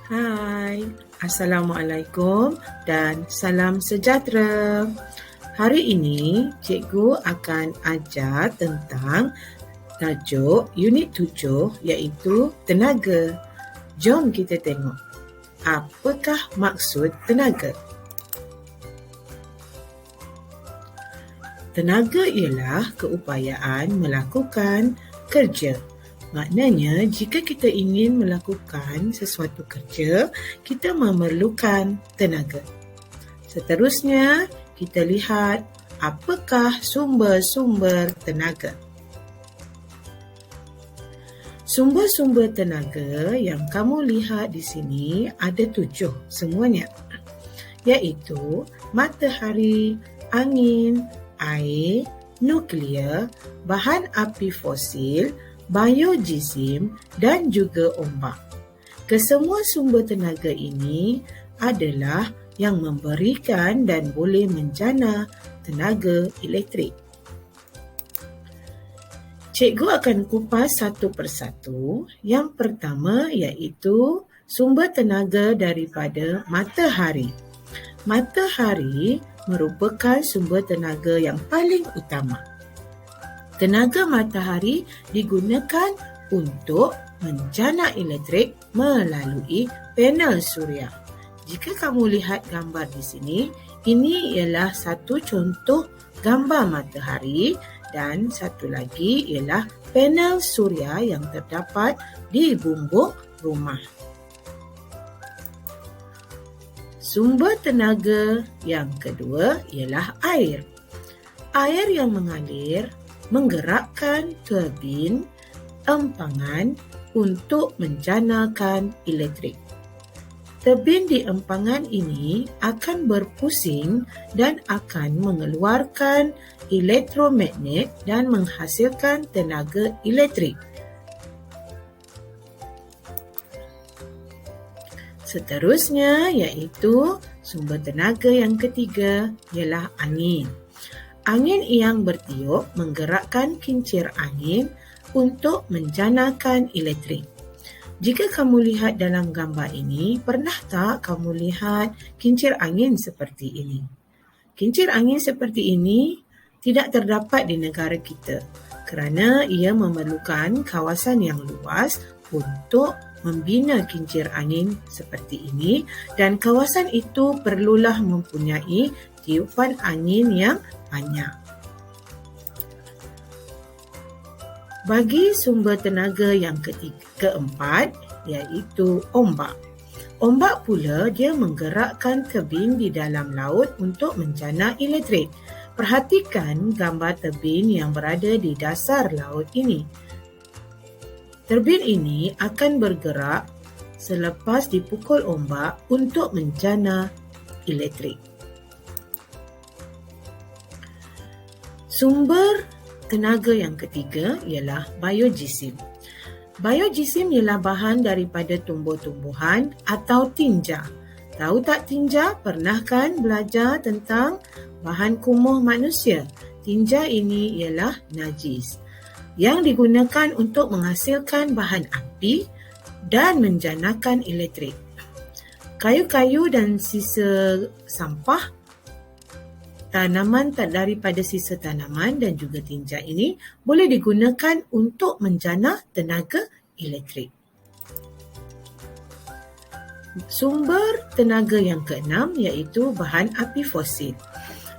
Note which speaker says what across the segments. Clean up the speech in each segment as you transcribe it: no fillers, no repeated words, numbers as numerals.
Speaker 1: Hai, Assalamualaikum dan salam sejahtera. Hari ini, cikgu akan ajar tentang tajuk unit 7 iaitu tenaga. Jom kita tengok. Apakah maksud tenaga? Tenaga ialah keupayaan melakukan kerja. Maknanya, jika kita ingin melakukan sesuatu kerja, kita memerlukan tenaga. Seterusnya, kita lihat apakah sumber-sumber tenaga. Sumber-sumber tenaga yang kamu lihat di sini ada 7 semuanya, iaitu matahari, angin, air, nuklear, bahan api fosil, biojisim dan juga ombak. Kesemua sumber tenaga ini adalah yang memberikan dan boleh menjana tenaga elektrik. Cikgu akan kupas satu persatu. Yang pertama iaitu sumber tenaga daripada matahari. Matahari merupakan sumber tenaga yang paling utama. Tenaga matahari digunakan untuk menjana elektrik melalui panel suria. Jika kamu lihat gambar di sini, ini ialah satu contoh gambar matahari dan satu lagi ialah panel suria yang terdapat di bumbung rumah. Sumber tenaga yang kedua ialah air. Air yang mengalir menggerakkan turbin empangan untuk menjanakan elektrik. Turbin di empangan ini akan berpusing dan akan mengeluarkan elektromagnet dan menghasilkan tenaga elektrik. Seterusnya iaitu sumber tenaga yang ketiga ialah angin. Angin yang bertiup menggerakkan kincir angin untuk menjanakan elektrik. Jika kamu lihat dalam gambar ini, pernah tak kamu lihat kincir angin seperti ini? Kincir angin seperti ini tidak terdapat di negara kita kerana ia memerlukan kawasan yang luas untuk membina kincir angin seperti ini dan kawasan itu perlulah mempunyai tiupan angin yang banyak. Bagi sumber tenaga yang keempat iaitu ombak. Ombak pula dia menggerakkan turbin di dalam laut untuk menjana elektrik. Perhatikan gambar turbin yang berada di dasar laut ini. Turbin ini akan bergerak selepas dipukul ombak untuk menjana elektrik. Sumber tenaga yang ketiga ialah biojisim. Biojisim ialah bahan daripada tumbuh-tumbuhan atau tinja. Tahu tak tinja? Pernah kan belajar tentang bahan kumuh manusia? Tinja ini ialah najis yang digunakan untuk menghasilkan bahan api dan menjanakan elektrik. Kayu-kayu dan sisa sampah tanaman daripada sisa tanaman dan juga tinja ini boleh digunakan untuk menjana tenaga elektrik. Sumber tenaga yang keenam iaitu bahan api fosil.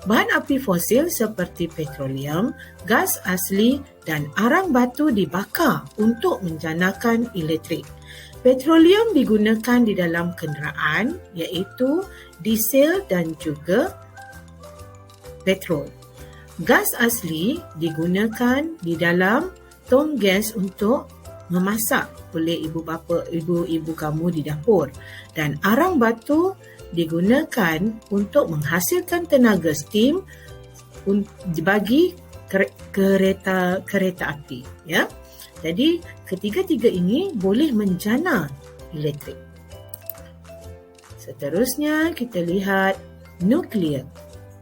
Speaker 1: Bahan api fosil seperti petroleum, gas asli dan arang batu dibakar untuk menjanakan elektrik. Petroleum digunakan di dalam kenderaan iaitu diesel dan juga petrol. Gas asli digunakan di dalam tong gas untuk memasak oleh ibu-ibu kamu di dapur. Dan arang batu digunakan untuk menghasilkan tenaga steam bagi kereta api. Ya. Jadi ketiga-tiga ini boleh menjana elektrik. Seterusnya kita lihat nuklear.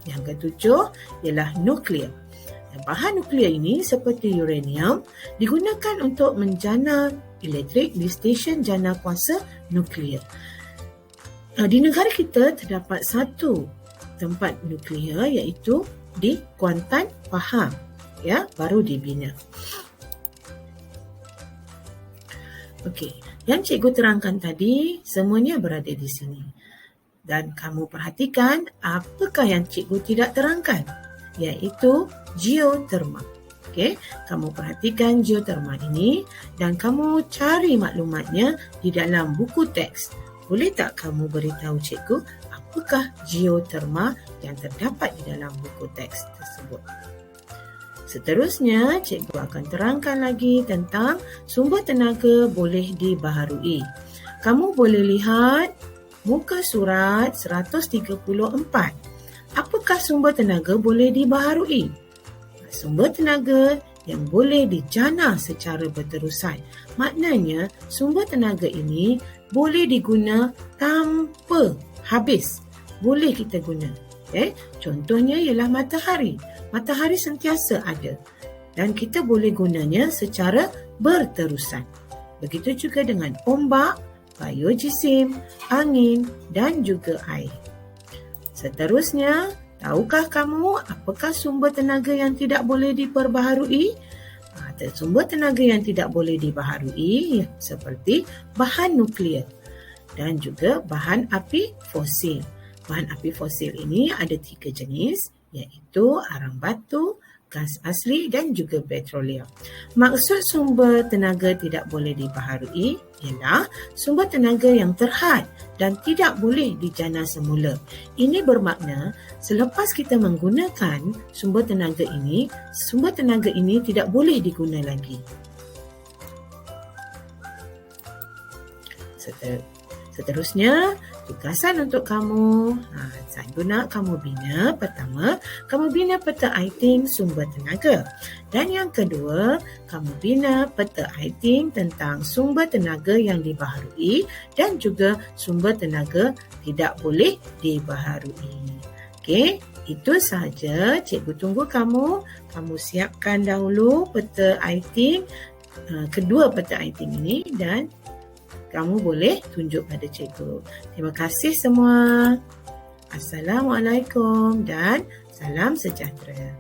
Speaker 1: Yang ketujuh ialah nuklear. Bahan nuklear ini seperti uranium digunakan untuk menjana elektrik di stesen jana kuasa nuklear. Di negara kita terdapat satu tempat nuklear iaitu di Kuantan, Pahang, ya, baru dibina. Okey, yang cikgu terangkan tadi semuanya berada di sini. Dan kamu perhatikan apakah yang cikgu tidak terangkan, iaitu geoterma. Okey, kamu perhatikan geoterma ini dan kamu cari maklumatnya di dalam buku teks. Boleh tak kamu beritahu cikgu apakah geoterma yang terdapat di dalam buku teks tersebut? Seterusnya, cikgu akan terangkan lagi tentang sumber tenaga boleh dibaharui. Kamu boleh lihat muka surat 134. Apakah sumber tenaga boleh dibaharui? Sumber tenaga yang boleh dijana secara berterusan. Maknanya, sumber tenaga ini boleh diguna tanpa habis. Boleh kita guna. Contohnya ialah matahari. Matahari sentiasa ada dan kita boleh gunanya secara berterusan. Begitu juga dengan ombak, biojisim, angin dan juga air. Seterusnya, tahukah kamu apakah sumber tenaga yang tidak boleh diperbaharui? Sumber tenaga yang tidak boleh dibaharui seperti bahan nuklear dan juga bahan api fosil. Bahan api fosil ini ada 3 jenis, iaitu arang batu, gas asli dan juga petroleum. Maksud sumber tenaga tidak boleh dibaharui ialah sumber tenaga yang terhad dan tidak boleh dijana semula. Ini bermakna selepas kita menggunakan sumber tenaga ini tidak boleh diguna lagi. Seterusnya, tugasan untuk kamu. Saya nak kamu bina. Pertama, kamu bina peta item sumber tenaga. Dan yang kedua, kamu bina peta item tentang sumber tenaga yang dibaharui dan juga sumber tenaga tidak boleh dibaharui. Okey, itu sahaja. Cikgu tunggu kamu. Kamu siapkan dahulu peta item, kedua peta item ini dan kamu boleh tunjuk pada cikgu. Terima kasih semua. Assalamualaikum dan salam sejahtera.